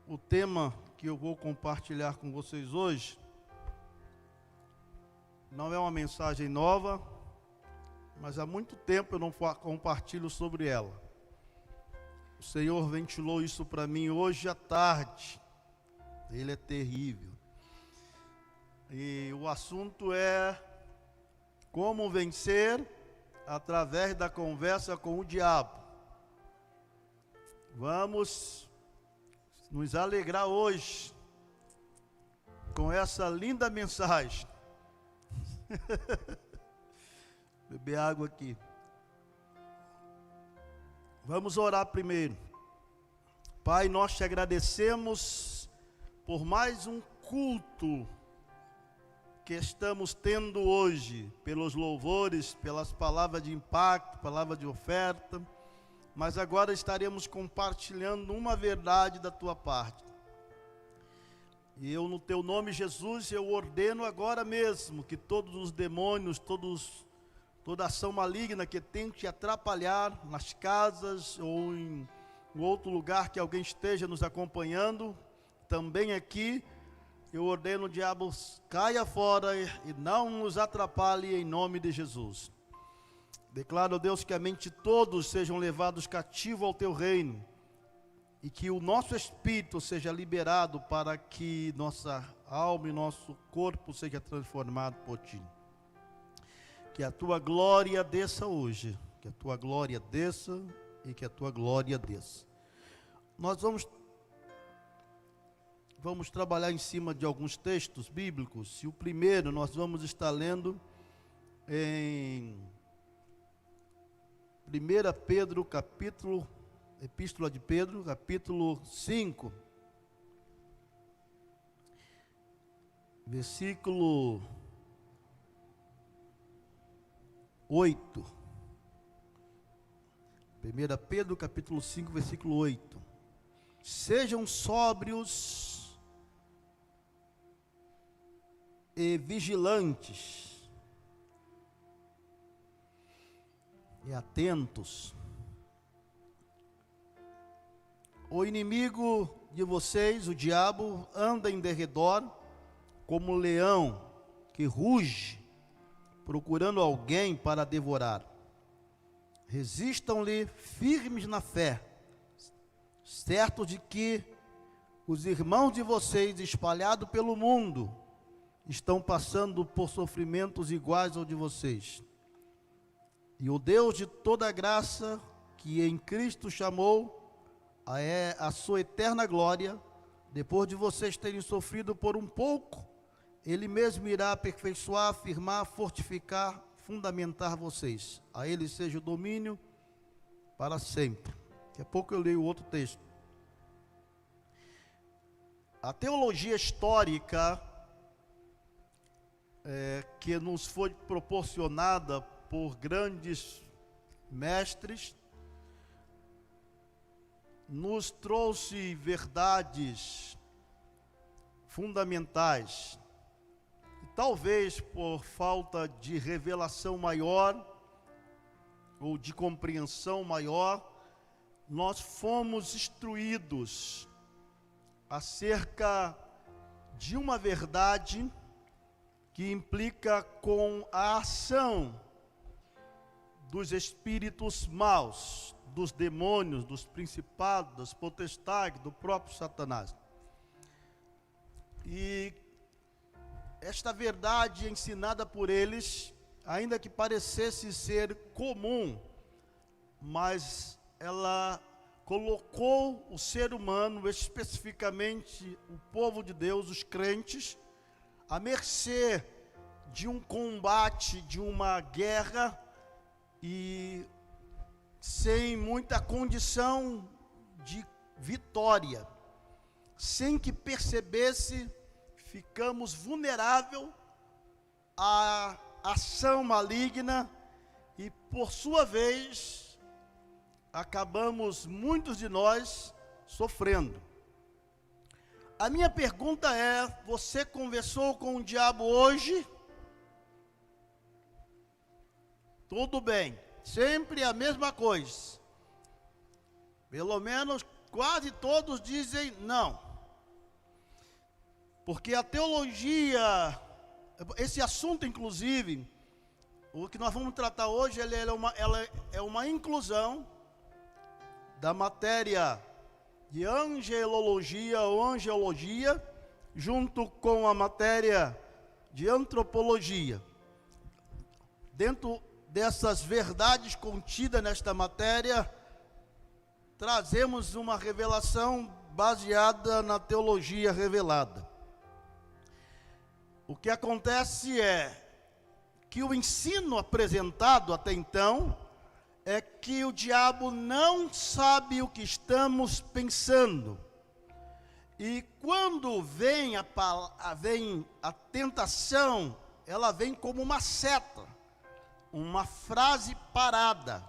O tema que eu vou compartilhar com vocês hoje não é uma mensagem nova, mas há muito tempo eu não compartilho sobre ela. O Senhor ventilou isso para mim hoje à tarde. Ele é terrível. E o assunto é como vencer através da conversa com o diabo. Vamos nos alegrar hoje com essa linda mensagem. Beber água aqui. Vamos orar primeiro. Pai, nós te agradecemos por mais um culto que estamos tendo hoje, pelos louvores, pelas palavras de impacto, palavra de oferta, mas agora estaremos compartilhando uma verdade da tua parte. E eu, no teu nome, Jesus, eu ordeno agora mesmo que todos os demônios, toda ação maligna que tem te atrapalhar nas casas ou em outro lugar que alguém esteja nos acompanhando, também aqui, eu ordeno o diabo caia fora e não nos atrapalhe em nome de Jesus. Declaro, Deus, que a mente de todos sejam levados cativos ao teu reino e que o nosso espírito seja liberado para que nossa alma e nosso corpo seja transformado por ti. Que a tua glória desça hoje, que a tua glória desça e que a tua glória desça. Nós vamos trabalhar em cima de alguns textos bíblicos, e o primeiro nós vamos estar lendo em 1 Pedro, Epístola de Pedro, capítulo 5, versículo 8. 1 Pedro, capítulo 5, versículo 8. Sejam sóbrios e vigilantes e atentos. O inimigo de vocês, o diabo, anda em derredor como um leão que ruge, procurando alguém para devorar. Resistam-lhe firmes na fé, certos de que os irmãos de vocês espalhados pelo mundo estão passando por sofrimentos iguais ao de vocês. E o Deus de toda graça, que em Cristo chamou a sua eterna glória, depois de vocês terem sofrido por um pouco, Ele mesmo irá aperfeiçoar, afirmar, fortificar, fundamentar vocês. A Ele seja o domínio para sempre. Daqui a pouco eu leio outro texto. A teologia histórica que nos foi proporcionada por grandes mestres, nos trouxe verdades fundamentais. E talvez por falta de revelação maior, ou de compreensão maior, nós fomos instruídos acerca de uma verdade que implica com a ação dos espíritos maus, dos demônios, dos principados, das potestades, do próprio Satanás. E esta verdade ensinada por eles, ainda que parecesse ser comum, mas ela colocou o ser humano, especificamente o povo de Deus, os crentes, à mercê de um combate, de uma guerra, e sem muita condição de vitória. Sem que percebesse, ficamos vulneráveis à ação maligna e, por sua vez, acabamos, muitos de nós, sofrendo. A minha pergunta é: você conversou com o diabo hoje? Tudo bem, sempre a mesma coisa. Pelo menos quase todos dizem não. Porque a teologia, esse assunto inclusive, o que nós vamos tratar hoje, ela é uma inclusão da matéria de angelologia ou angeologia, junto com a matéria de antropologia. Dentro dessas verdades contidas nesta matéria, trazemos uma revelação baseada na teologia revelada. O que acontece é que o ensino apresentado até então é que o diabo não sabe o que estamos pensando. E quando vem a tentação, ela vem como uma seta, uma frase parada,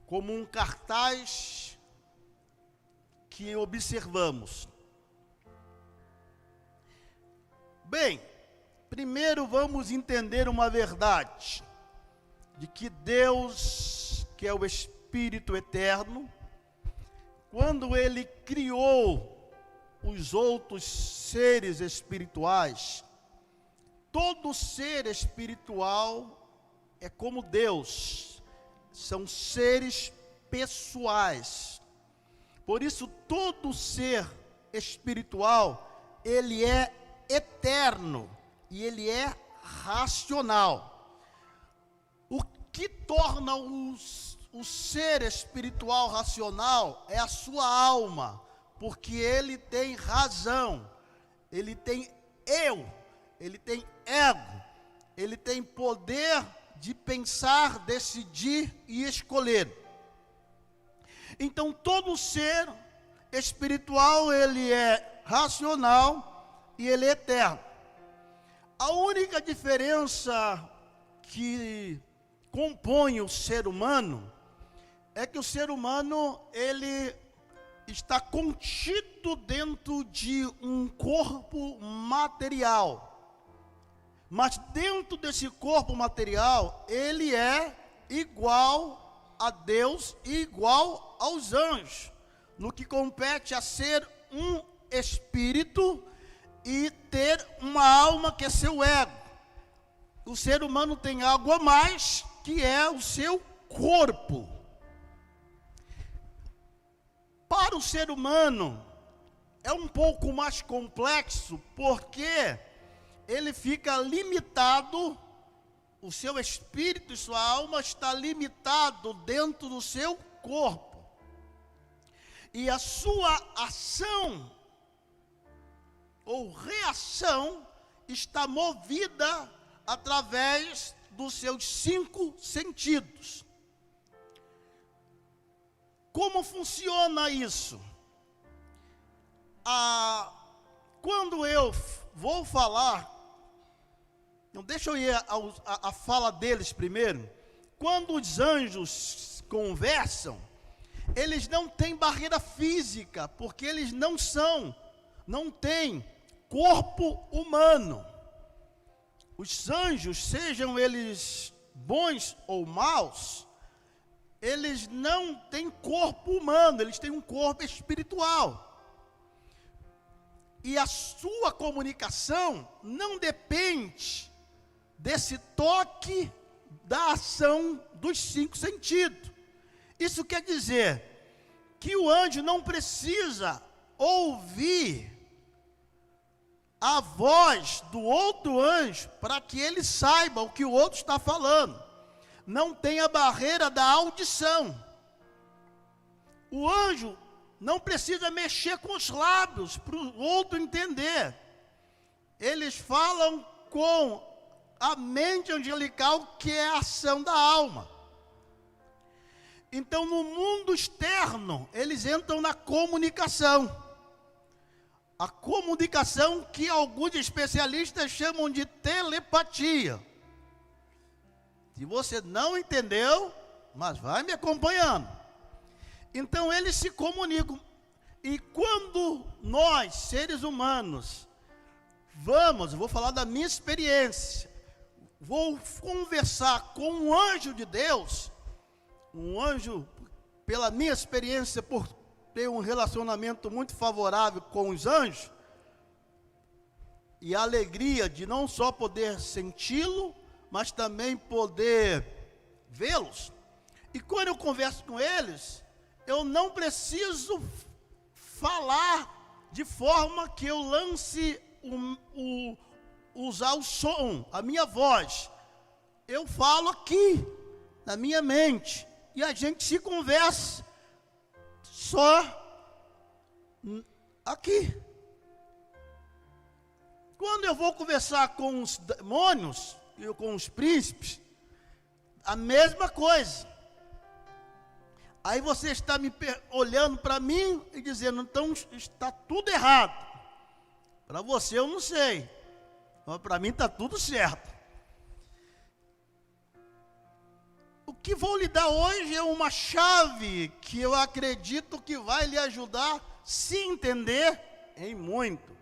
como um cartaz que observamos. Bem, primeiro vamos entender uma verdade, de que Deus, que é o Espírito Eterno, quando Ele criou os outros seres espirituais, todo ser espiritual é como Deus, são seres pessoais. Por isso, todo ser espiritual, ele é eterno e ele é racional. O que torna o ser espiritual racional é a sua alma, porque ele tem razão, ele tem eu, ele tem ego, ele tem poder de pensar, decidir e escolher. Então todo ser espiritual, ele é racional e ele é eterno. A única diferença que compõe o ser humano é que o ser humano, ele está contido dentro de um corpo material. Mas dentro desse corpo material, ele é igual a Deus e igual aos anjos, no que compete a ser um espírito e ter uma alma que é seu ego. O ser humano tem algo a mais, que é o seu corpo. Para o ser humano, é um pouco mais complexo, porque ele fica limitado, o seu espírito e sua alma está limitado dentro do seu corpo. E a sua ação ou reação está movida através dos seus 5 sentidos. Como funciona isso? Quando eu vou falar, não, deixa eu ir a fala deles primeiro. Quando os anjos conversam, eles não têm barreira física, porque eles não têm corpo humano. Os anjos, sejam eles bons ou maus, eles não têm corpo humano, eles têm um corpo espiritual. E a sua comunicação não depende desse toque da ação dos 5 sentidos. Isso quer dizer que o anjo não precisa ouvir a voz do outro anjo para que ele saiba o que o outro está falando. Não tem a barreira da audição. O anjo não precisa mexer com os lábios para o outro entender. Eles falam com a mente angelical, que é a ação da alma. Então, no mundo externo, eles entram na comunicação. A comunicação que alguns especialistas chamam de telepatia. Se você não entendeu, mas vai me acompanhando. Então eles se comunicam. E quando nós, seres humanos, vou falar da minha experiência, vou conversar com um anjo de Deus, um anjo, pela minha experiência, por ter um relacionamento muito favorável com os anjos, e a alegria de não só poder senti-lo, mas também poder vê-los. E quando eu converso com eles, eu não preciso falar de forma que eu lance usar o som, a minha voz. Eu falo aqui, na minha mente, e a gente se conversa só aqui. Quando eu vou conversar com os demônios e com os príncipes, a mesma coisa. Aí você está olhando para mim e dizendo, então está tudo errado. Para você eu não sei, mas para mim está tudo certo. O que vou lhe dar hoje é uma chave que eu acredito que vai lhe ajudar a se entender em muito.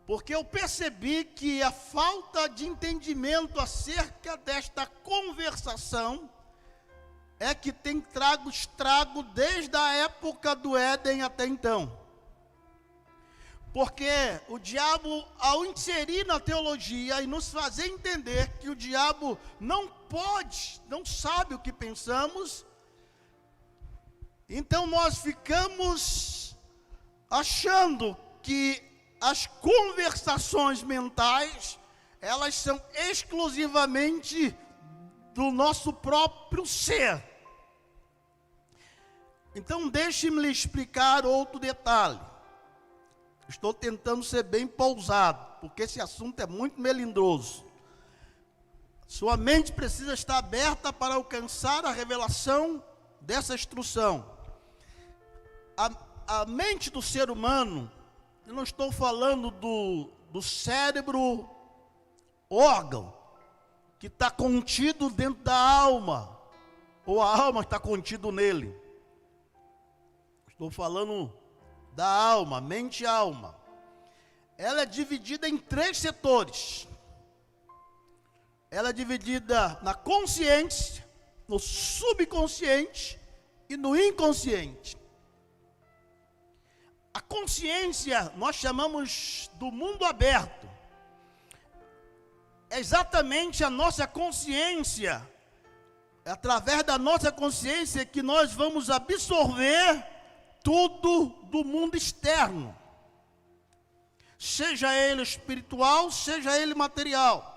Porque eu percebi que a falta de entendimento acerca desta conversação é que tem trago estrago desde a época do Éden até então. Porque o diabo, ao inserir na teologia e nos fazer entender que o diabo não pode, não sabe o que pensamos, então nós ficamos achando que as conversações mentais, elas são exclusivamente do nosso próprio ser. Então deixe-me lhe explicar outro detalhe. Estou tentando ser bem pausado, porque esse assunto é muito melindroso. Sua mente precisa estar aberta para alcançar a revelação dessa instrução. A mente do ser humano, eu não estou falando do cérebro órgão, que está contido dentro da alma, ou a alma está contido nele. Estou falando da alma, mente e alma. Ela é dividida em 3 setores. Ela é dividida na consciência, no subconsciente e no inconsciente. A consciência nós chamamos do mundo aberto. É exatamente a nossa consciência, é através da nossa consciência que nós vamos absorver tudo do mundo externo, seja ele espiritual, seja ele material.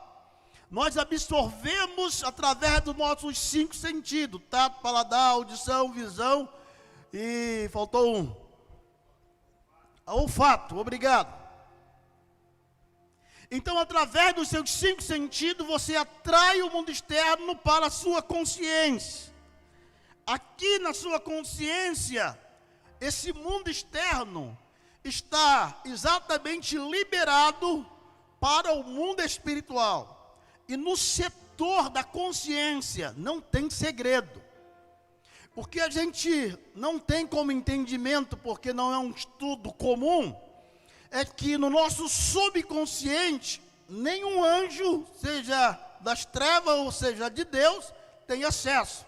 Nós absorvemos através dos nossos 5 sentidos: tato, paladar, audição, visão e faltou um, olfato. Obrigado. Então, através dos seus 5 sentidos, você atrai o mundo externo para a sua consciência. Aqui na sua consciência, esse mundo externo está exatamente liberado para o mundo espiritual. E no setor da consciência não tem segredo. O que a gente não tem como entendimento, porque não é um estudo comum, é que no nosso subconsciente, nenhum anjo, seja das trevas ou seja de Deus, tem acesso.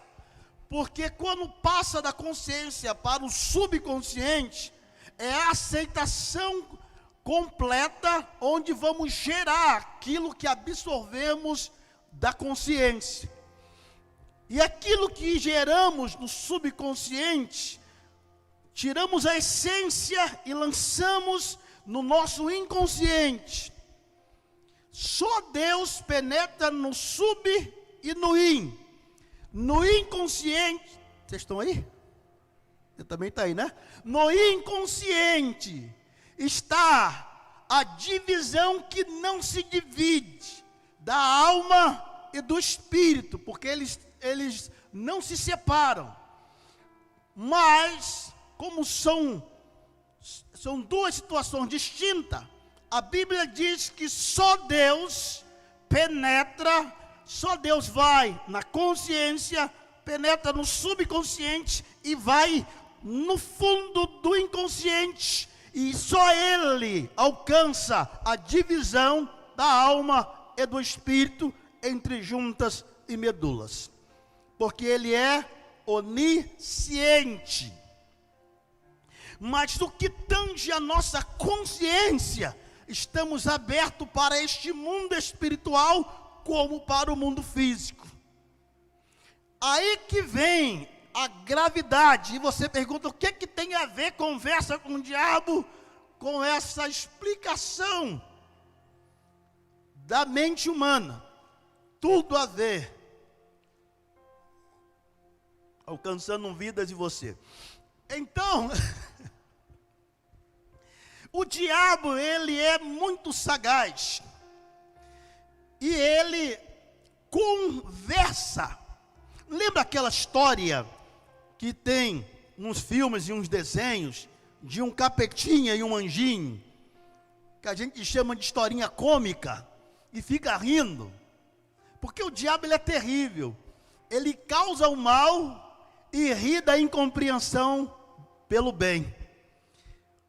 Porque quando passa da consciência para o subconsciente, é a aceitação completa, onde vamos gerar aquilo que absorvemos da consciência. E aquilo que geramos no subconsciente, tiramos a essência e lançamos no nosso inconsciente. Só Deus penetra no sub e no in. No inconsciente, vocês estão aí? Você também está aí, né? No inconsciente está a divisão que não se divide da alma e do espírito, porque eles não se separam. Mas, como são 2 situações distintas, a Bíblia diz que só Deus penetra, só Deus vai na consciência, penetra no subconsciente e vai no fundo do inconsciente, e só Ele alcança a divisão da alma e do espírito entre juntas e medulas, porque Ele é onisciente. Mas o que tange a nossa consciência estamos abertos para este mundo espiritual como para o mundo físico. Aí que vem a gravidade, e você pergunta, o que tem a ver conversa com o diabo com essa explicação da mente humana? Tudo a ver. Alcançando vidas de você. Então, o diabo, ele é muito sagaz. E ele conversa. Lembra aquela história que tem uns filmes e uns desenhos de um capetinha e um anjinho, que a gente chama de historinha cômica, e fica rindo? Porque o diabo, ele é terrível. Ele causa o mal e ri da incompreensão pelo bem.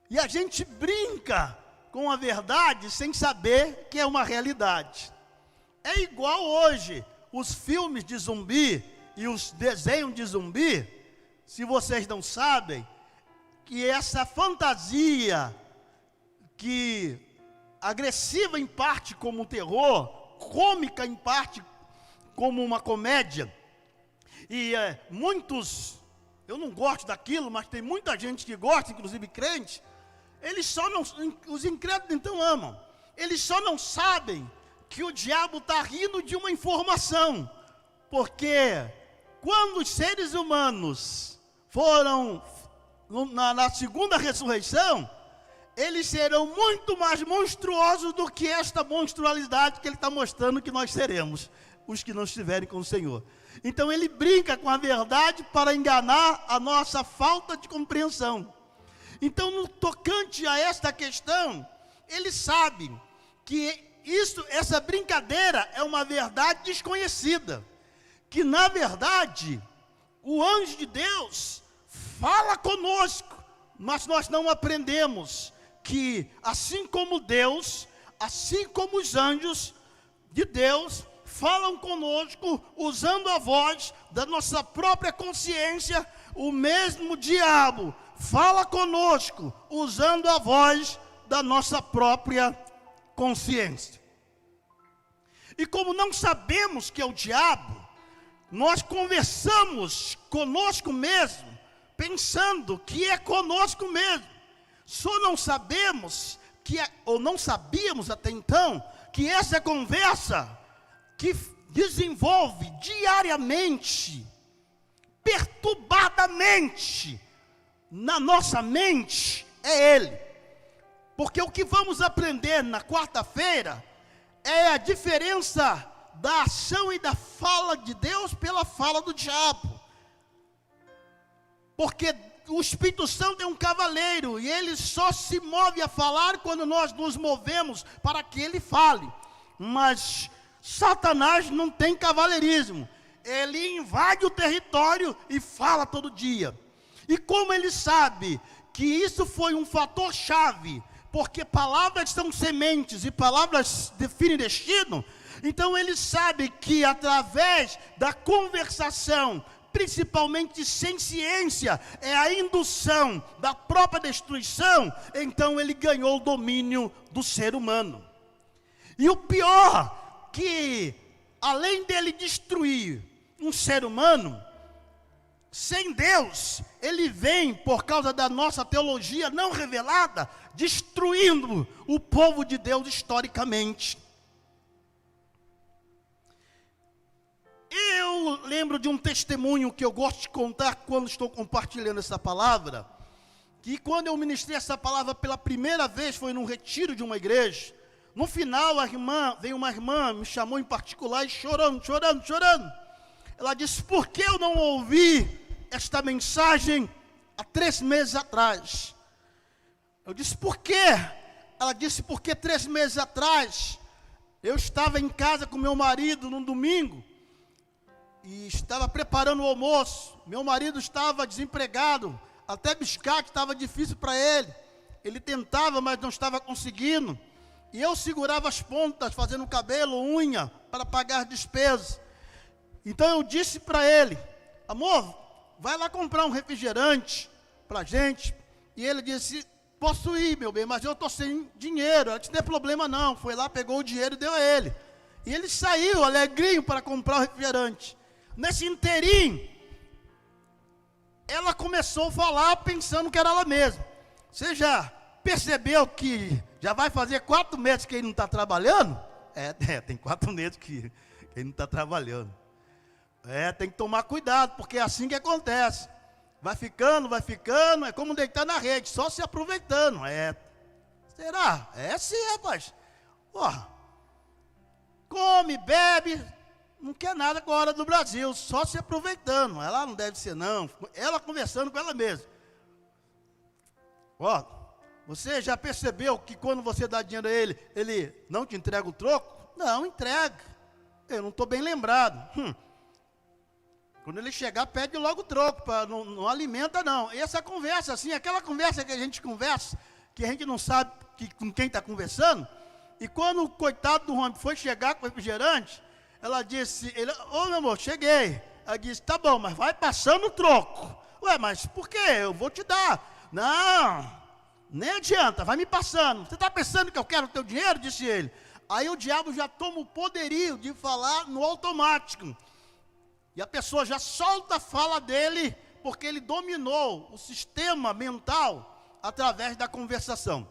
E a gente brinca com a verdade sem saber que é uma realidade. É igual hoje, os filmes de zumbi e os desenhos de zumbi, se vocês não sabem, que essa fantasia, que agressiva em parte como um terror, cômica em parte como uma comédia, e muitos, eu não gosto daquilo, mas tem muita gente que gosta, inclusive crente, eles só não, os incrédulos então amam, eles só não sabem que o diabo está rindo de uma informação, porque quando os seres humanos foram na segunda ressurreição, eles serão muito mais monstruosos do que esta monstruosidade que ele está mostrando que nós seremos, os que não estiverem com o Senhor. Então ele brinca com a verdade para enganar a nossa falta de compreensão. Então, no tocante a esta questão, ele sabe que essa brincadeira é uma verdade desconhecida, que na verdade o anjo de Deus fala conosco, mas nós não aprendemos que assim como Deus, assim como os anjos de Deus falam conosco usando a voz da nossa própria consciência, o mesmo diabo fala conosco usando a voz da nossa própria consciência. E como não sabemos que é o diabo, nós conversamos conosco mesmo, pensando que é conosco mesmo. Só não sabemos, ou não sabíamos até então, que essa conversa que desenvolve diariamente, perturbadamente, na nossa mente, é ele. Porque o que vamos aprender na quarta-feira é a diferença da ação e da fala de Deus pela fala do diabo. Porque o Espírito Santo é um cavaleiro e ele só se move a falar quando nós nos movemos para que ele fale. Mas Satanás não tem cavaleirismo. Ele invade o território e fala todo dia. E como ele sabe que isso foi um fator chave, porque palavras são sementes e palavras definem destino, então ele sabe que através da conversação, principalmente sem ciência, é a indução da própria destruição, então ele ganhou o domínio do ser humano. E o pior, que além dele destruir um ser humano, sem Deus, ele vem, por causa da nossa teologia não revelada, destruindo o povo de Deus historicamente. Eu lembro de um testemunho que eu gosto de contar quando estou compartilhando essa palavra, que quando eu ministrei essa palavra pela primeira vez, foi num retiro de uma igreja. No final, veio uma irmã, me chamou em particular e chorando. Ela disse, por que eu não ouvi esta mensagem há 3 meses atrás? Eu disse, por quê? Ela disse, porque 3 meses atrás, eu estava em casa com meu marido num domingo, e estava preparando o almoço. Meu marido estava desempregado, até biscate estava difícil para ele. Ele tentava, mas não estava conseguindo. E eu segurava as pontas, fazendo cabelo, unha, para pagar despesas. Então eu disse para ele, amor, vai lá comprar um refrigerante para a gente. E ele disse, posso ir, meu bem, mas eu estou sem dinheiro. Ela disse, não é problema não. Foi lá, pegou o dinheiro e deu a ele. E ele saiu alegrinho para comprar o refrigerante. Nesse inteirinho, ela começou a falar pensando que era ela mesma. Você já percebeu que já vai fazer 4 meses que ele não está trabalhando? Tem 4 meses que ele não está trabalhando. Tem que tomar cuidado, porque é assim que acontece. Vai ficando, é como deitar na rede, só se aproveitando. Será? Sim, rapaz. Come, bebe, não quer nada com a hora do Brasil, só se aproveitando. Ela não deve ser não, ela conversando com ela mesma. Você já percebeu que quando você dá dinheiro a ele, ele não te entrega o troco? Não, entrega. Eu não estou bem lembrado. Quando ele chegar, pede logo o troco, não alimenta não. E essa conversa assim, aquela conversa que a gente conversa, que a gente não sabe com quem está conversando, e quando o coitado do homem foi chegar com o refrigerante, ela disse, meu amor, cheguei. Ela disse, tá bom, mas vai passando o troco. Ué, mas por quê? Eu vou te dar. Não, nem adianta, vai me passando. Você está pensando que eu quero o teu dinheiro? Disse ele. Aí o diabo já toma o poderio de falar no automático. E a pessoa já solta a fala dele, porque ele dominou o sistema mental através da conversação.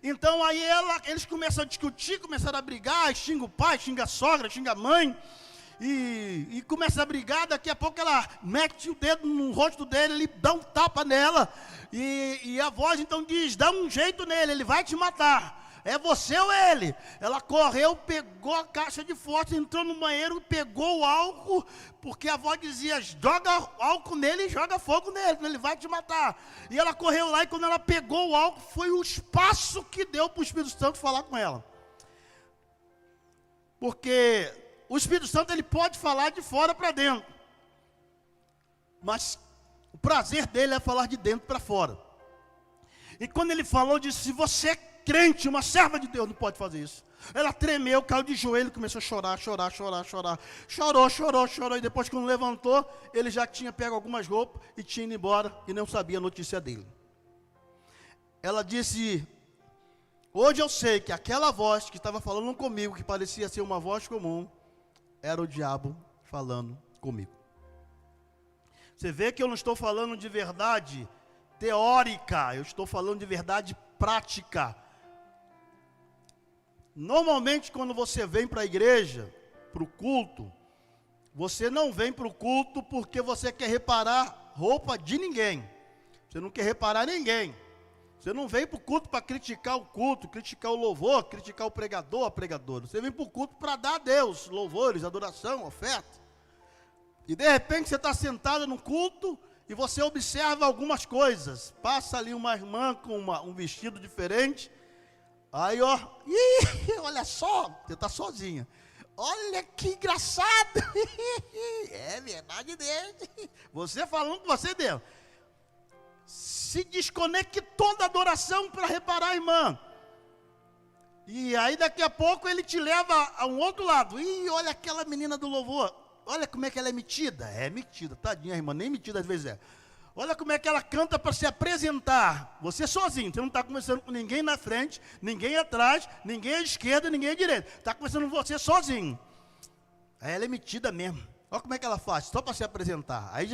Então aí eles começam a discutir, começaram a brigar, xinga o pai, xinga a sogra, xinga a mãe, e começa a brigar. Daqui a pouco ela mete o dedo no rosto dele, ele dá um tapa nela, e a voz então diz, dá um jeito nele, ele vai te matar. É você ou ele? Ela correu, pegou a caixa de fósforo, entrou no banheiro, pegou o álcool, porque a avó dizia, joga álcool nele e joga fogo nele, ele vai te matar. E ela correu lá e quando ela pegou o álcool, foi o espaço que deu para o Espírito Santo falar com ela. Porque o Espírito Santo ele pode falar de fora para dentro, mas o prazer dele é falar de dentro para fora. E quando ele falou, disse, se você é crente, uma serva de Deus, não pode fazer isso. Ela tremeu, caiu de joelho, começou a chorar. Chorou, e depois quando levantou, ele já tinha pego algumas roupas e tinha ido embora e não sabia a notícia dele. Ela disse, hoje eu sei que aquela voz que estava falando comigo, que parecia ser uma voz comum, era o diabo falando comigo. Você vê que eu não estou falando de verdade teórica, eu estou falando de verdade prática. Normalmente quando você vem para a igreja, para o culto, você não vem para o culto porque você quer reparar roupa de ninguém. Você não quer reparar ninguém. Você não vem para o culto para criticar o culto, criticar o louvor, criticar o pregador, a pregadora. Você vem para o culto para dar a Deus louvores, adoração, oferta. E de repente você está sentado no culto e você observa algumas coisas. Passa ali uma irmã com um vestido diferente. Aí, olha só, você está sozinha. Olha que engraçado. É verdade dele. Você falando com você mesmo. Se desconectou da adoração para reparar a irmã. E aí daqui a pouco ele te leva a um outro lado. Olha aquela menina do louvor. Olha como é que ela é metida. É metida, tadinha a irmã, nem metida às vezes é. Olha como é que ela canta para se apresentar. Você sozinho, você não está conversando com ninguém na frente, ninguém atrás, ninguém à esquerda, ninguém à direita. Está conversando com você sozinho. Aí ela é metida mesmo. Olha como é que ela faz, só para se apresentar. Aí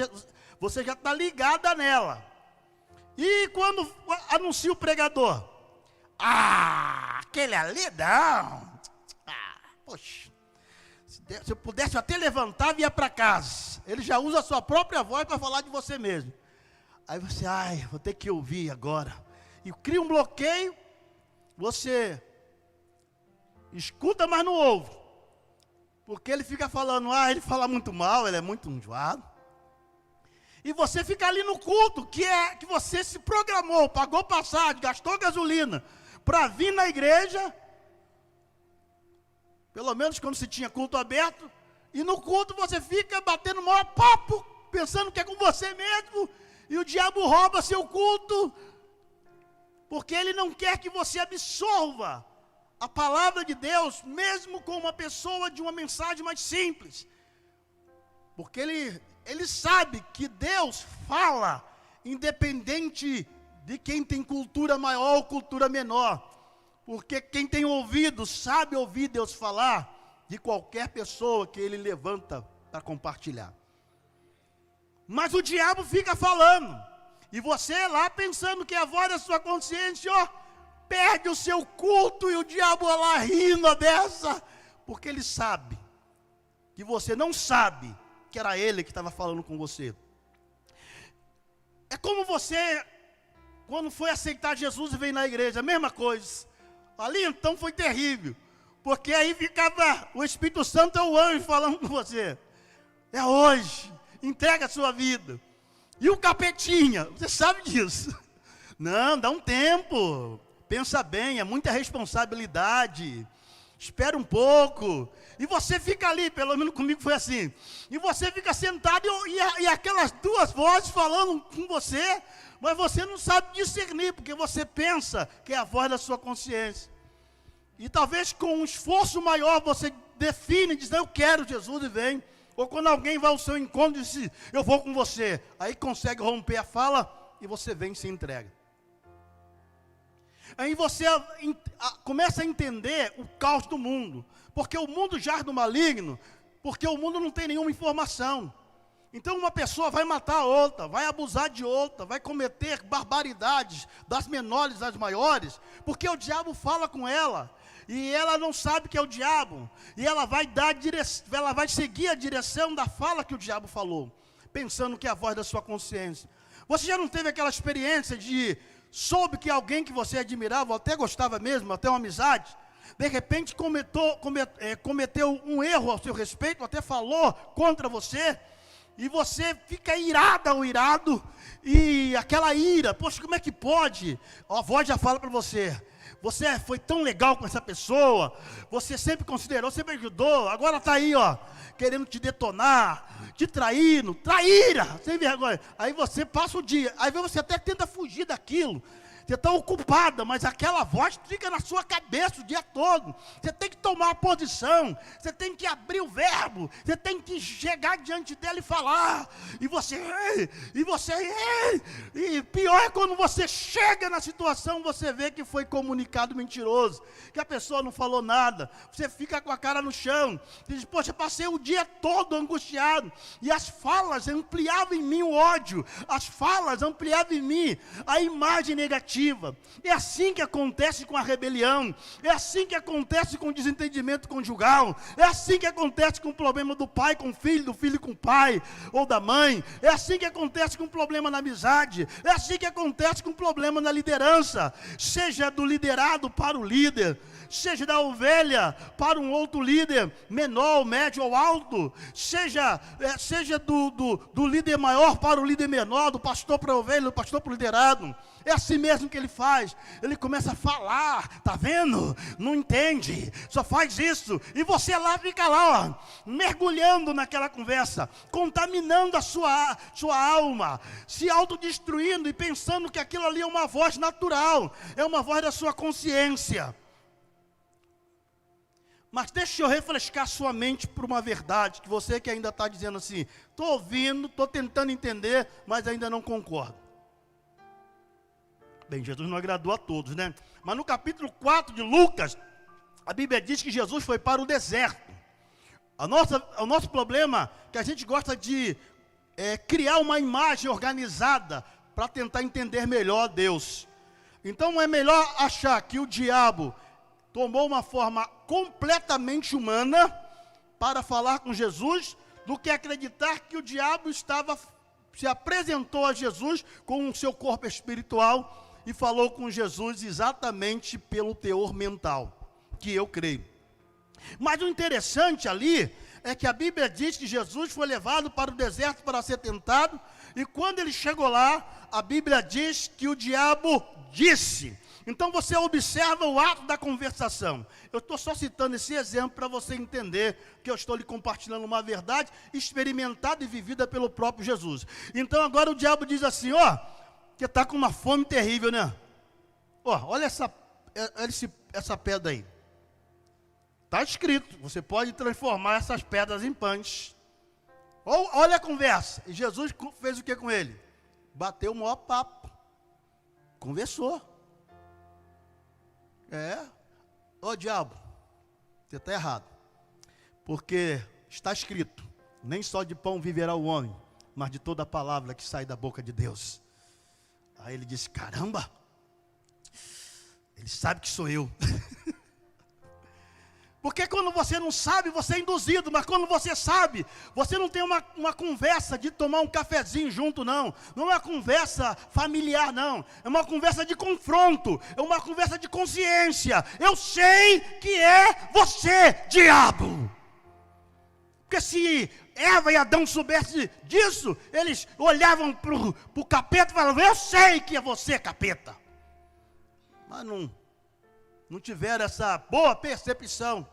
você já está ligada nela. E quando anuncia o pregador? Aquele ali não. Poxa. Se eu pudesse até levantar e ia para casa. Ele já usa a sua própria voz para falar de você mesmo. Aí você, vou ter que ouvir agora. E cria um bloqueio. Você escuta, mas não ouve. Porque ele fica falando, ele fala muito mal, ele é muito enjoado. E você fica ali no culto, que você se programou, pagou passagem, gastou gasolina para vir na igreja. Pelo menos quando se tinha culto aberto. E no culto você fica batendo o maior papo, pensando que é com você mesmo. E o diabo rouba seu culto. Porque ele não quer que você absorva a palavra de Deus, mesmo com uma pessoa de uma mensagem mais simples. Porque ele sabe que Deus fala, independente de quem tem cultura maior ou cultura menor. Porque quem tem ouvido, sabe ouvir Deus falar de qualquer pessoa que ele levanta para compartilhar. Mas o diabo fica falando, e você lá pensando que é a voz da sua consciência, ó, perde o seu culto, e o diabo lá rindo a beça, porque ele sabe que você não sabe que era ele que estava falando com você. É como você, quando foi aceitar Jesus e veio na igreja, a mesma coisa. Ali então foi terrível, porque aí ficava o Espírito Santo é o anjo falando com você. É hoje, entrega a sua vida. E o capetinha, você sabe disso. Não, dá um tempo, pensa bem, é muita responsabilidade. Espera um pouco. E você fica ali, pelo menos comigo foi assim. E você fica sentado e aquelas duas vozes falando com você, mas você não sabe discernir, porque você pensa que é a voz da sua consciência. E talvez com um esforço maior você define, diz, eu quero Jesus e vem. Ou quando alguém vai ao seu encontro e diz, eu vou com você. Aí consegue romper a fala e você vem e se entrega. Aí você começa a entender o caos do mundo. Porque o mundo jaz do maligno, porque o mundo não tem nenhuma informação. Então uma pessoa vai matar a outra, vai abusar de outra, vai cometer barbaridades, das menores às maiores, porque o diabo fala com ela, e ela não sabe que é o diabo, e ela vai seguir a direção da fala que o diabo falou, pensando que é a voz da sua consciência. Você já não teve aquela experiência de soube que alguém que você admirava, ou até gostava mesmo, até uma amizade, de repente cometeu um erro ao seu respeito, até falou contra você, e você fica irada ou irado, e aquela ira, poxa, como é que pode? A voz já fala para você, você foi tão legal com essa pessoa, você sempre considerou, sempre ajudou, agora está aí, ó, querendo te detonar, te traindo, traíra, sem vergonha. Aí você passa o dia, aí você até tenta fugir daquilo, você está ocupada, mas aquela voz fica na sua cabeça o dia todo. Você tem que tomar a posição, você tem que abrir o verbo, você tem que chegar diante dela e falar. E pior é quando você chega na situação, você vê que foi comunicado mentiroso, que a pessoa não falou nada, você fica com a cara no chão, você diz, poxa, passei o dia todo angustiado, e as falas ampliavam em mim o ódio, as falas ampliavam em mim a imagem negativa. É assim que acontece com a rebelião, é assim que acontece com o desentendimento conjugal, é assim que acontece com o problema do pai com o filho, do filho com o pai, ou da mãe, é assim que acontece com o problema na amizade, é assim que acontece com o problema na liderança, seja do liderado para o líder, seja da ovelha para um outro líder, menor, médio ou alto, seja do líder maior para o líder menor, do pastor para a ovelha, do pastor para o liderado. É assim mesmo que ele faz, ele começa a falar, tá vendo? Não entende, só faz isso, e você lá fica lá, ó, mergulhando naquela conversa, contaminando a sua alma, se autodestruindo e pensando que aquilo ali é uma voz natural, é uma voz da sua consciência. Mas deixa eu refrescar sua mente por uma verdade, que você que ainda está dizendo assim, estou ouvindo, estou tentando entender, mas ainda não concordo. Bem, Jesus não agradou a todos, né? Mas no capítulo 4 de Lucas, a Bíblia diz que Jesus foi para o deserto. O nosso problema é que a gente gosta de criar uma imagem organizada para tentar entender melhor Deus. Então é melhor achar que o diabo tomou uma forma completamente humana para falar com Jesus, do que acreditar que o diabo se apresentou a Jesus com o seu corpo espiritual e falou com Jesus exatamente pelo teor mental, que eu creio. Mas o interessante ali é que a Bíblia diz que Jesus foi levado para o deserto para ser tentado, e quando ele chegou lá, a Bíblia diz que o diabo disse. Então você observa o ato da conversação. Eu estou só citando esse exemplo para você entender que eu estou lhe compartilhando uma verdade experimentada e vivida pelo próprio Jesus. Então agora o diabo diz assim, ó, que está com uma fome terrível, né? Ó, olha essa pedra aí. Está escrito, você pode transformar essas pedras em pães. Olha a conversa. E Jesus fez o que com ele? Bateu o maior papo. Conversou. Ô diabo, você está errado. Porque está escrito, nem só de pão viverá o homem, mas de toda a palavra que sai da boca de Deus. Aí ele disse, caramba, ele sabe que sou eu. Porque quando você não sabe, você é induzido. Mas quando você sabe, você não tem uma conversa de tomar um cafezinho junto, não. Não é uma conversa familiar, não. É uma conversa de confronto. É uma conversa de consciência. Eu sei que é você, diabo. Porque se Eva e Adão soubessem disso, eles olhavam para o capeta e falavam, eu sei que é você, capeta. Mas não tiveram essa boa percepção.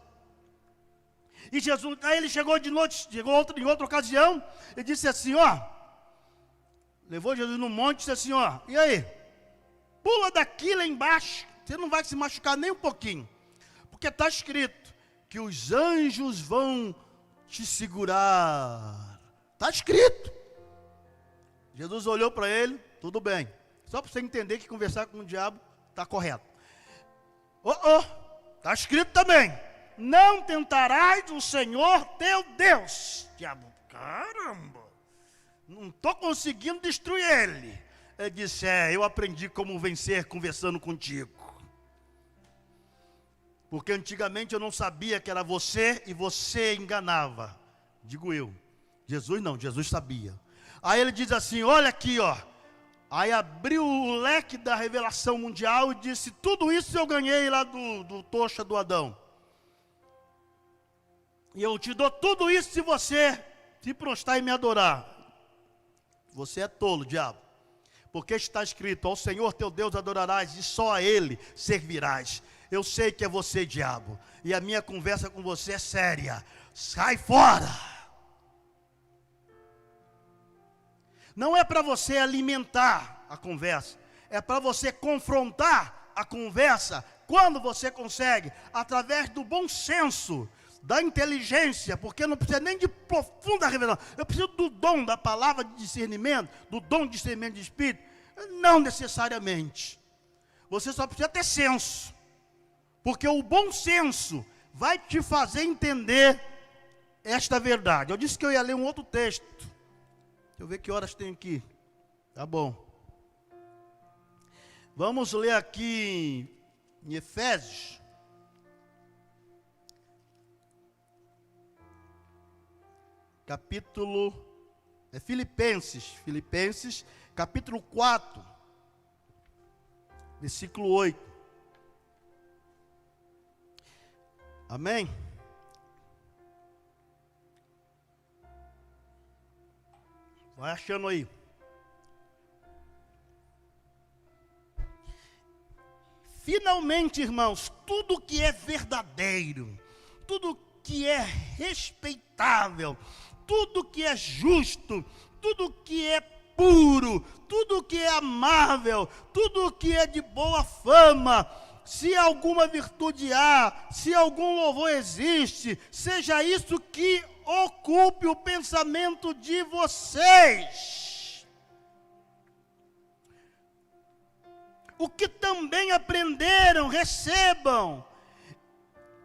E Jesus, aí ele chegou de noite, em outra ocasião, e disse assim, levou Jesus no monte e disse assim, e aí? Pula daqui lá embaixo, você não vai se machucar nem um pouquinho. Porque está escrito que os anjos vão te segurar. Está escrito. Jesus olhou para ele, tudo bem. Só para você entender que conversar com o diabo está correto. Está escrito também, não tentarás o Senhor teu Deus. Diabo, caramba, não estou conseguindo destruir ele. Ele disse, eu aprendi como vencer conversando contigo. Porque antigamente eu não sabia que era você e você enganava. Digo eu, Jesus não, Jesus sabia. Aí ele diz assim, olha aqui, Aí abriu o leque da revelação mundial e disse, tudo isso eu ganhei lá do tocha do Adão. E eu te dou tudo isso se você se prostrar e me adorar. Você é tolo, diabo. Porque está escrito, ao Senhor teu Deus adorarás e só a Ele servirás. Eu sei que é você, diabo. E a minha conversa com você é séria. Sai fora. Não é para você alimentar a conversa, é para você confrontar a conversa, quando você consegue, através do bom senso, da inteligência, porque não precisa nem de profunda revelação, eu preciso do dom da palavra de discernimento, do dom de discernimento de espírito, não necessariamente, você só precisa ter senso, porque o bom senso vai te fazer entender esta verdade. Eu disse que eu ia ler um outro texto. Deixa eu ver que horas tem aqui. Tá bom. Vamos ler aqui em Efésios. Filipenses, capítulo 4, versículo 8. Amém? Vai achando aí. Finalmente, irmãos, tudo que é verdadeiro, tudo que é respeitável, tudo que é justo, tudo que é puro, tudo que é amável, tudo que é de boa fama, se alguma virtude há, se algum louvor existe, seja isso que ocupe o pensamento de vocês. O que também aprenderam, recebam,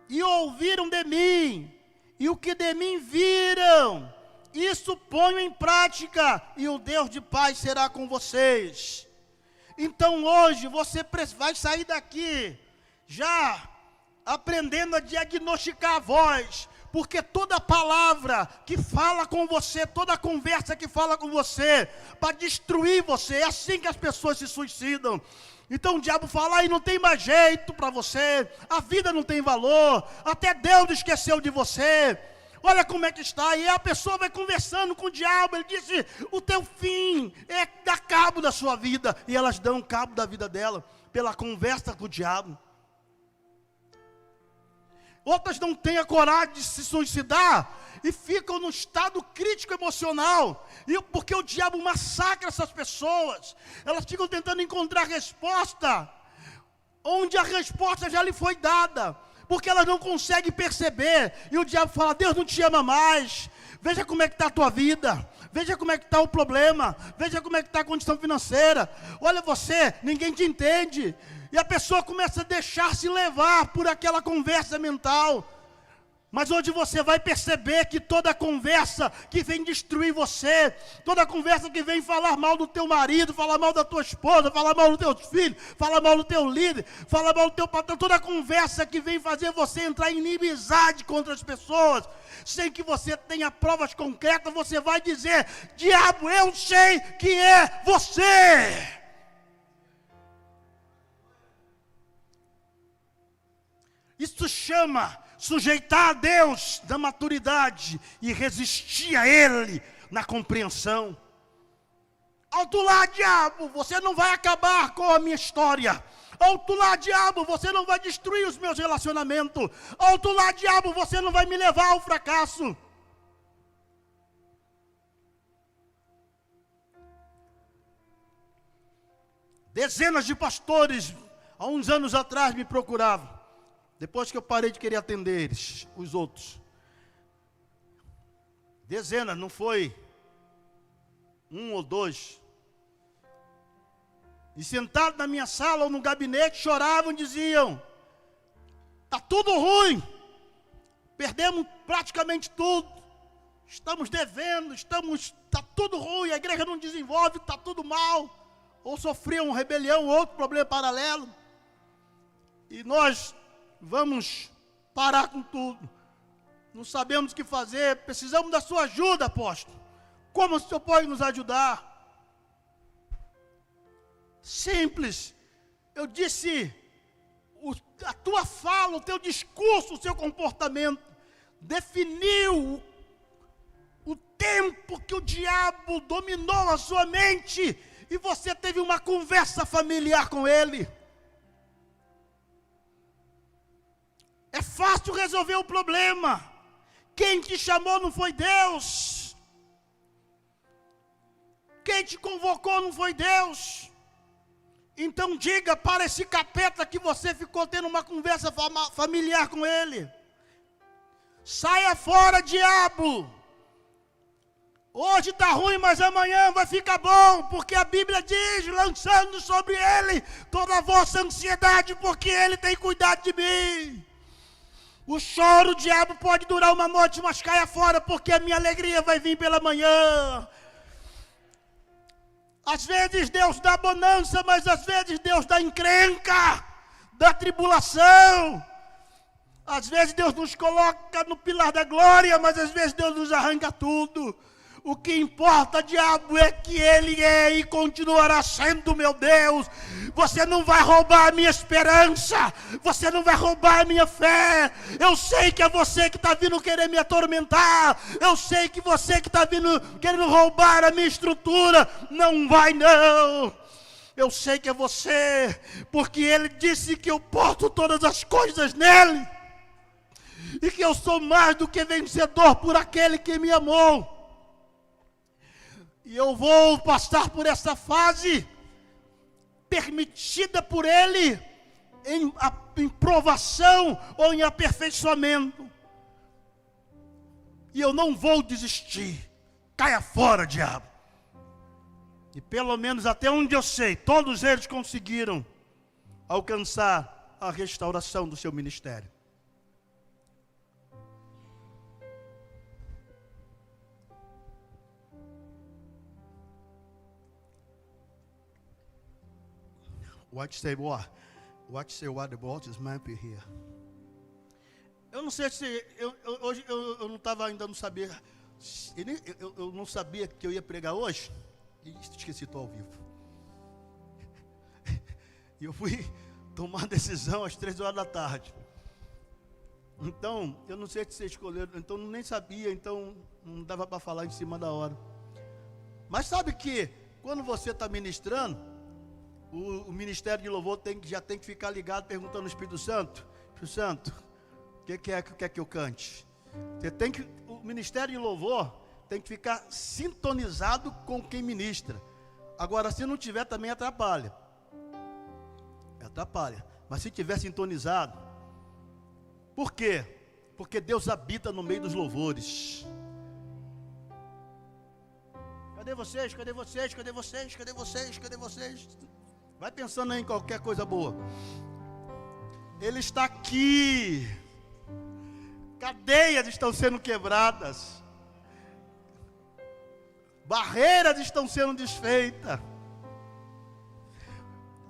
e ouviram de mim, e o que de mim viram, isso ponham em prática, e o Deus de paz será com vocês. Então hoje você vai sair daqui, já aprendendo a diagnosticar a voz, porque toda palavra que fala com você, toda conversa que fala com você, para destruir você, é assim que as pessoas se suicidam. Então o diabo fala, não tem mais jeito para você, a vida não tem valor, até Deus esqueceu de você, olha como é que está, e a pessoa vai conversando com o diabo, ele disse, o teu fim é dar cabo da sua vida, e elas dão cabo da vida dela, pela conversa com o diabo. Outras não têm a coragem de se suicidar, e ficam no estado crítico emocional, porque o diabo massacra essas pessoas, elas ficam tentando encontrar resposta, onde a resposta já lhe foi dada, porque elas não conseguem perceber. E o diabo fala: Deus não te ama mais. Veja como é que está a tua vida. Veja como é que está o problema. Veja como é que está a condição financeira. Olha você, ninguém te entende. E a pessoa começa a deixar-se levar por aquela conversa mental. Mas onde você vai perceber que toda conversa que vem destruir você, toda conversa que vem falar mal do teu marido, falar mal da tua esposa, falar mal dos teus filhos, falar mal do teu líder, falar mal do teu patrão, toda conversa que vem fazer você entrar em inimizade contra as pessoas, sem que você tenha provas concretas, você vai dizer: diabo, eu sei que é você. Isso chama sujeitar a Deus da maturidade e resistir a Ele na compreensão. Alto lá, diabo, você não vai acabar com a minha história. Alto lá, diabo, você não vai destruir os meus relacionamentos. Alto lá, diabo, você não vai me levar ao fracasso. Dezenas de pastores, há uns anos atrás, me procuravam. Depois que eu parei de querer atender eles, os outros. Dezenas, não foi um ou dois. E sentados na minha sala ou no gabinete, choravam e diziam: está tudo ruim. Perdemos praticamente tudo. Estamos devendo, está tudo ruim, a igreja não desenvolve, está tudo mal. Ou sofriam rebelião, outro problema paralelo. E nós vamos parar com tudo. Não sabemos o que fazer. Precisamos da sua ajuda, apóstolo. Como o senhor pode nos ajudar? Simples. Eu disse: a tua fala, o teu discurso, o seu comportamento definiu o tempo que o diabo dominou a sua mente e você teve uma conversa familiar com ele. É fácil resolver o problema. Quem te chamou não foi Deus. Quem te convocou não foi Deus. Então diga para esse capeta que você ficou tendo uma conversa familiar com ele: saia fora, diabo. Hoje está ruim, mas amanhã vai ficar bom, porque a Bíblia diz: lançando sobre ele toda a vossa ansiedade, porque ele tem cuidado de mim. O choro, o diabo, pode durar uma noite, mas caia fora, porque a minha alegria vai vir pela manhã. Às vezes Deus dá bonança, mas às vezes Deus dá encrenca, dá tribulação. Às vezes Deus nos coloca no pilar da glória, mas às vezes Deus nos arranca tudo. O que importa, diabo, é que Ele é e continuará sendo meu Deus. Você não vai roubar a minha esperança. Você não vai roubar a minha fé. Eu sei que é você que está vindo querer me atormentar. Eu sei que você que está vindo querendo roubar a minha estrutura. Não vai não. Eu sei que é você, porque Ele disse que eu porto todas as coisas nele. E que eu sou mais do que vencedor por aquele que me amou. E eu vou passar por essa fase, permitida por Ele, em provação ou em aperfeiçoamento. E eu não vou desistir. Caia fora, diabo. E pelo menos até onde eu sei, todos eles conseguiram alcançar a restauração do seu ministério. What say what? What say what about this man here? Eu não sei se hoje eu não estava ainda, não sabia. Eu não sabia que eu ia pregar hoje. E esqueci, estou ao vivo. E eu fui tomar a decisão às 3 horas da tarde. Então, eu não sei se você escolheu, então nem sabia, então não dava para falar em cima da hora. Mas sabe que quando você está ministrando, o ministério de louvor já tem que ficar ligado, perguntando ao Espírito Santo: Espírito Santo, o que quer que eu cante? O ministério de louvor tem que ficar sintonizado com quem ministra. Agora, se não tiver, também atrapalha. Mas se tiver sintonizado, Por quê? Porque Deus habita no meio dos louvores. Cadê vocês? Cadê vocês? Cadê vocês? Cadê vocês? Cadê vocês? Vai pensando aí em qualquer coisa boa. Ele está aqui. Cadeias estão sendo quebradas. Barreiras estão sendo desfeitas.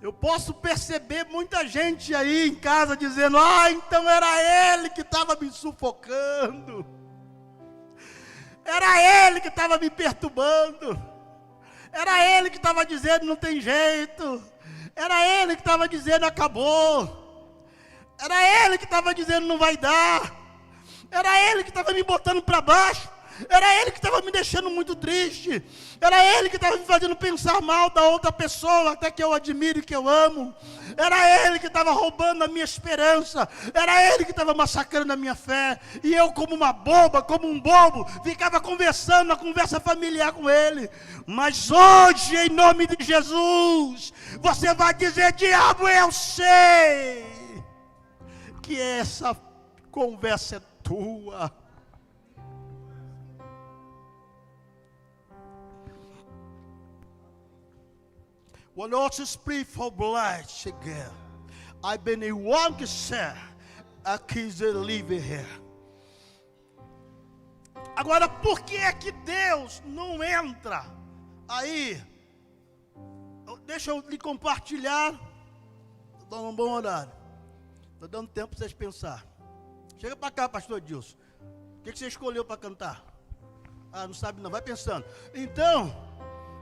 Eu posso perceber muita gente aí em casa dizendo: então era ele que estava me sufocando. Era ele que estava me perturbando. Era ele que estava dizendo não tem jeito. Era ele que estava dizendo acabou. Era ele que estava dizendo não vai dar. Era ele que estava me botando para baixo. Era ele que estava me deixando muito triste. Era ele que estava me fazendo pensar mal da outra pessoa, até que eu admiro e que eu amo. Era ele que estava roubando a minha esperança. Era ele que estava massacrando a minha fé. E eu, como uma boba, como um bobo, ficava conversando, uma conversa familiar com ele. Mas hoje, em nome de Jesus, você vai dizer: diabo, eu sei que essa conversa é tua. O nosso Espírito for blessed again. I been a one que ser aqui de livre here. Agora, por que é que Deus não entra aí? Deixa eu lhe compartilhar. Estou dando um bom horário. Estou dando tempo para vocês pensar. Chega para cá, pastor Dilson. O que você escolheu para cantar? Não sabe não, vai pensando. Então,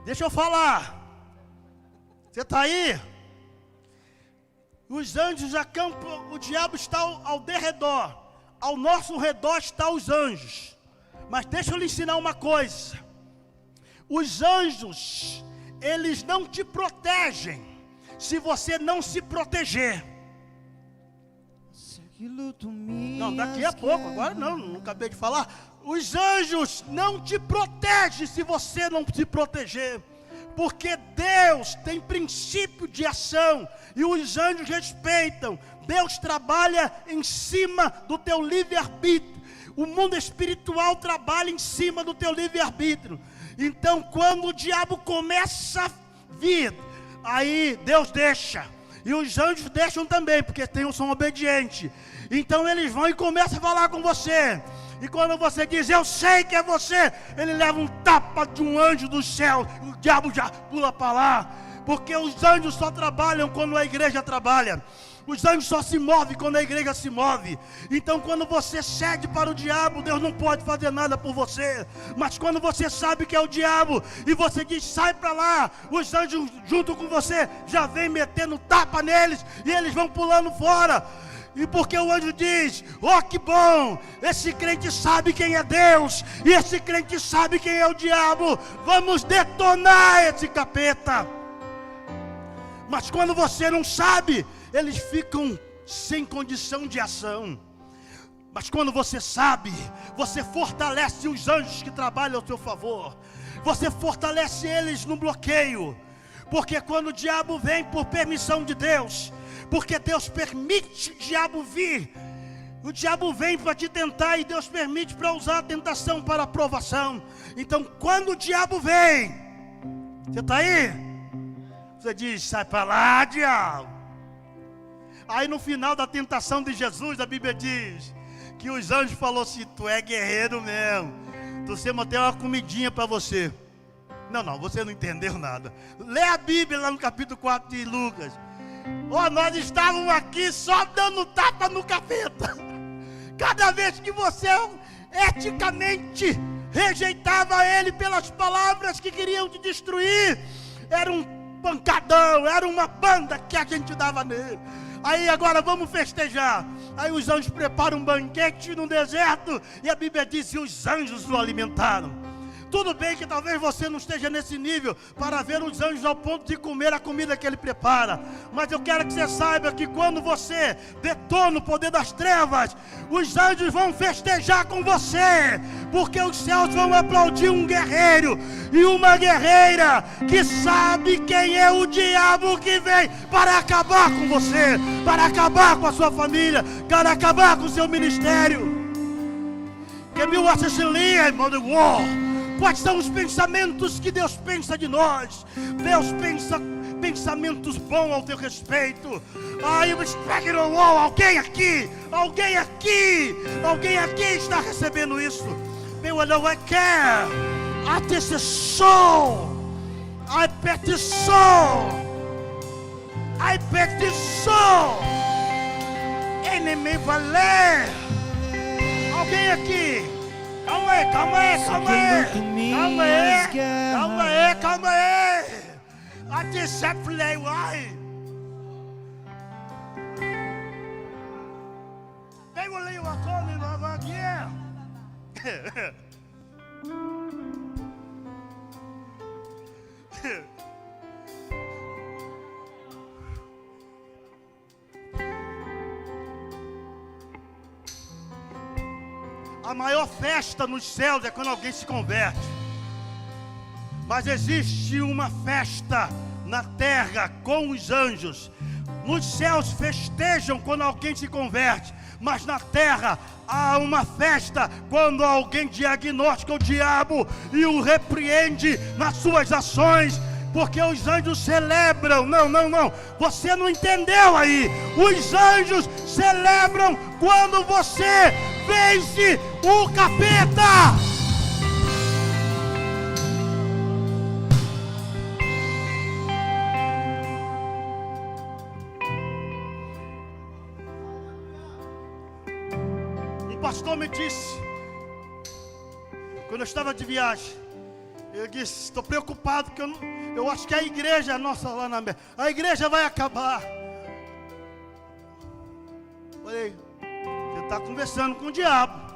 deixa eu falar. Você está aí? Os anjos acampam, o diabo está ao derredor. Ao nosso redor estão os anjos. Mas deixa eu lhe ensinar uma coisa. Os anjos, eles não te protegem se você não se proteger. Não, daqui a pouco, agora não acabei de falar. Os anjos não te protegem se você não se proteger. Porque Deus tem princípio de ação e os anjos respeitam. Deus trabalha em cima do teu livre-arbítrio. O mundo espiritual trabalha em cima do teu livre-arbítrio. Então, quando o diabo começa a vir, aí Deus deixa. E os anjos deixam também, porque são obedientes. Então eles vão e começam a falar com você. E quando você diz, eu sei que é você, ele leva um tapa de um anjo do céu. O diabo já pula para lá. Porque os anjos só trabalham quando a igreja trabalha. Os anjos só se movem quando a igreja se move. Então quando você cede para o diabo, Deus não pode fazer nada por você. Mas quando você sabe que é o diabo, e você diz, sai para lá, os anjos junto com você, já vem metendo tapa neles, e eles vão pulando fora. E porque o anjo diz, que bom, esse crente sabe quem é Deus, e esse crente sabe quem é o diabo, vamos detonar esse capeta. Mas quando você não sabe, eles ficam sem condição de ação. Mas quando você sabe, você fortalece os anjos que trabalham ao seu favor. Você fortalece eles no bloqueio. Porque quando o diabo vem por permissão de Deus, porque Deus permite o diabo vir, o diabo vem para te tentar e Deus permite para usar a tentação para a provação. Então quando o diabo vem, você está aí? Você diz, sai para lá, diabo. Aí no final da tentação de Jesus, a Bíblia diz que os anjos falaram assim, tu é guerreiro mesmo, tu sempre tem uma comidinha para você. Não, você não entendeu nada. Lê a Bíblia lá no capítulo 4 de Lucas. Nós estávamos aqui só dando tapa no capeta. Cada vez que você eticamente rejeitava ele pelas palavras que queriam te destruir, era um pancadão, era uma banda que a gente dava nele. Aí agora vamos festejar. Aí os anjos preparam um banquete no deserto, e a Bíblia diz que os anjos o alimentaram. Tudo bem que talvez você não esteja nesse nível para ver os anjos ao ponto de comer a comida que Ele prepara. Mas eu quero que você saiba que quando você detona o poder das trevas, os anjos vão festejar com você, porque os céus vão aplaudir um guerreiro e uma guerreira que sabe quem é o diabo que vem para acabar com você, para acabar com a sua família, para acabar com o seu ministério. Give me what is live on the wall. Quais são os pensamentos que Deus pensa de nós? Deus pensa pensamentos bons ao teu respeito. Eu expecting on wall. Alguém aqui está recebendo isso. Meu não I care. This is soul. I bet this soul. I bet this soul. Enemy valer. Alguém aqui? Calma aí. I just have to lay why. They will leave us only over here. A maior festa nos céus é quando alguém se converte. Mas existe uma festa na terra com os anjos. Nos céus festejam quando alguém se converte, mas na terra há uma festa quando alguém diagnostica o diabo e o repreende nas suas ações. Porque os anjos celebram. Não. Você não entendeu aí. Os anjos celebram quando você vence o capeta. Um pastor me disse, quando eu estava de viagem, eu disse, estou preocupado porque eu acho que a igreja nossa lá na América, a igreja vai acabar. Falei, você está conversando com o diabo.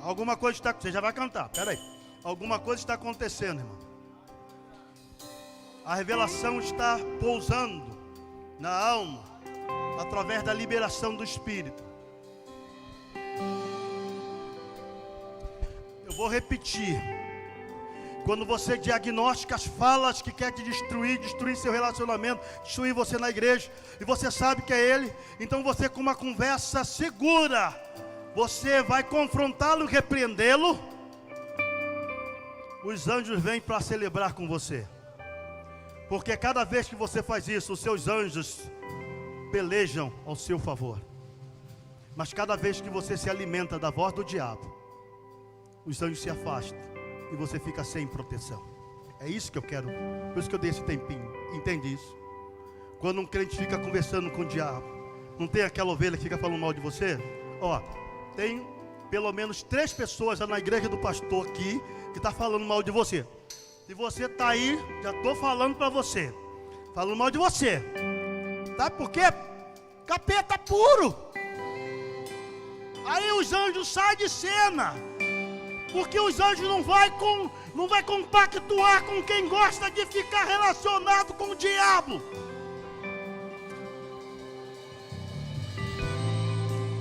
Alguma coisa está... Você já vai cantar, peraí. Alguma coisa está acontecendo, irmão. A revelação está pousando na alma, através da liberação do Espírito. Eu vou repetir. Quando você diagnostica as falas que quer te destruir seu relacionamento, destruir você na igreja, e você sabe que é ele, então você, com uma conversa segura, você vai confrontá-lo e repreendê-lo. Os anjos vêm para celebrar com você. Porque cada vez que você faz isso, os seus anjos pelejam ao seu favor. Mas cada vez que você se alimenta da voz do diabo, os anjos se afastam e você fica sem proteção. É isso que eu quero. Por isso que eu dei esse tempinho. Entende isso? Quando um crente fica conversando com o diabo, não tem aquela ovelha que fica falando mal de você? Tem pelo menos 3 pessoas na igreja do pastor aqui que está falando mal de você. Se você está aí, já estou falando para você, falando mal de você. Sabe por quê? Capeta puro. Aí os anjos saem de cena, porque os anjos não vai compactuar com quem gosta de ficar relacionado com o diabo.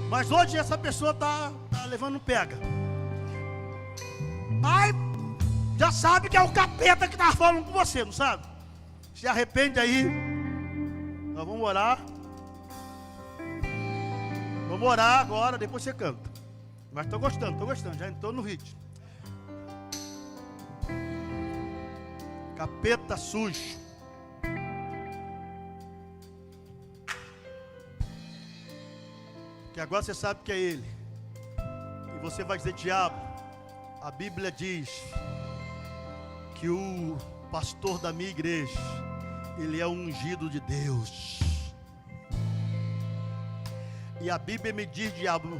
Mas hoje essa pessoa está levando pega. Aí já sabe que é o capeta que está falando com você, não sabe? Se arrepende aí. Nós vamos orar. Vamos orar agora, depois você canta. Mas estou gostando, já entrou no ritmo. Capeta sujo. Que agora você sabe que é ele. E você vai dizer, diabo, a Bíblia diz que o pastor da minha igreja, ele é o ungido de Deus. E a Bíblia me diz, diabo,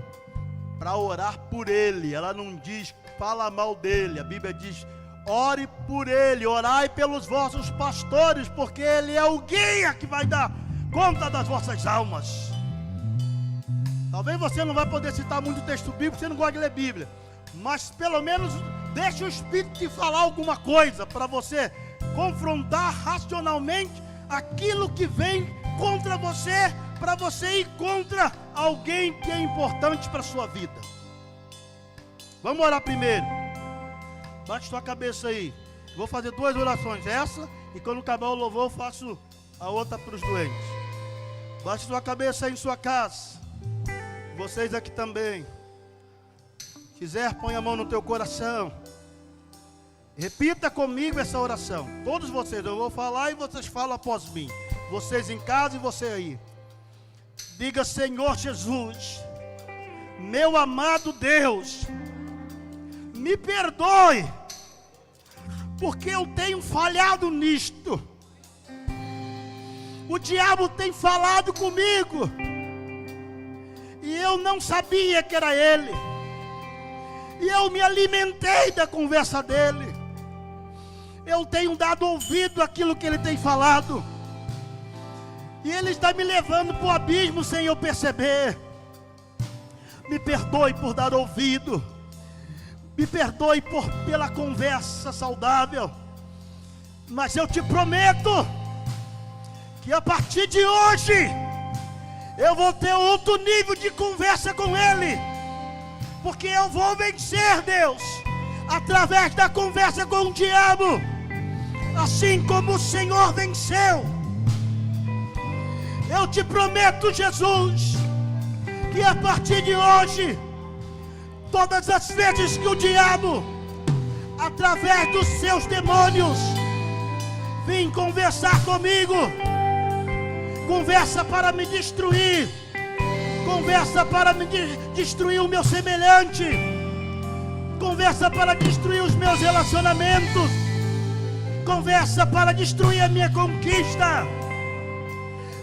para orar por ele. Ela não diz fala mal dele. A Bíblia diz: ore por ele, orai pelos vossos pastores, porque ele é o guia que vai dar conta das vossas almas. Talvez você não vai poder citar muito texto bíblico, você não gosta de ler Bíblia, mas pelo menos deixe o Espírito te falar alguma coisa, para você confrontar racionalmente aquilo que vem contra você, para você ir contra alguém que é importante para a sua vida. Vamos orar primeiro. Bate sua cabeça aí. Vou fazer 2 orações, essa, e quando acabar o louvor eu faço a outra para os doentes. Bate sua cabeça aí em sua casa. Vocês aqui também. Se quiser, põe a mão no teu coração. Repita comigo essa oração. Todos vocês, eu vou falar e vocês falam após mim. Vocês em casa e você aí. Diga: Senhor Jesus, meu amado Deus, me perdoe, porque eu tenho falhado nisto. O diabo tem falado comigo, e eu não sabia que era ele, e eu me alimentei da conversa dele. Eu tenho dado ouvido àquilo que ele tem falado, e ele está me levando para o abismo sem eu perceber. Me perdoe por dar ouvido, me perdoe pela conversa saudável, mas eu te prometo que a partir de hoje eu vou ter outro nível de conversa com ele, porque eu vou vencer, Deus, através da conversa com o diabo, assim como o Senhor venceu. Eu te prometo, Jesus, que a partir de hoje, todas as vezes que o diabo, através dos seus demônios, vem conversar comigo, conversa para me destruir, conversa para me destruir o meu semelhante, conversa para destruir os meus relacionamentos, conversa para destruir a minha conquista,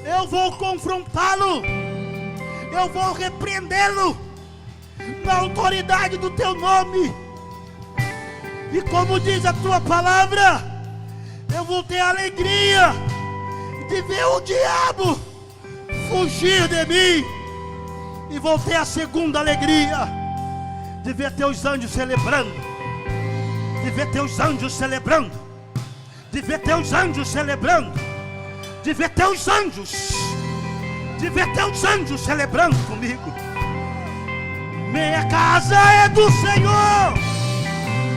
eu vou confrontá-lo, eu vou repreendê-lo na autoridade do teu nome. E como diz a tua palavra, eu vou ter a alegria de ver o diabo fugir de mim, e vou ter a segunda alegria de ver teus anjos celebrando, de ver teus anjos celebrando, de ver teus anjos celebrando, de ver teus anjos, de ver teus anjos celebrando comigo. Minha casa é do Senhor,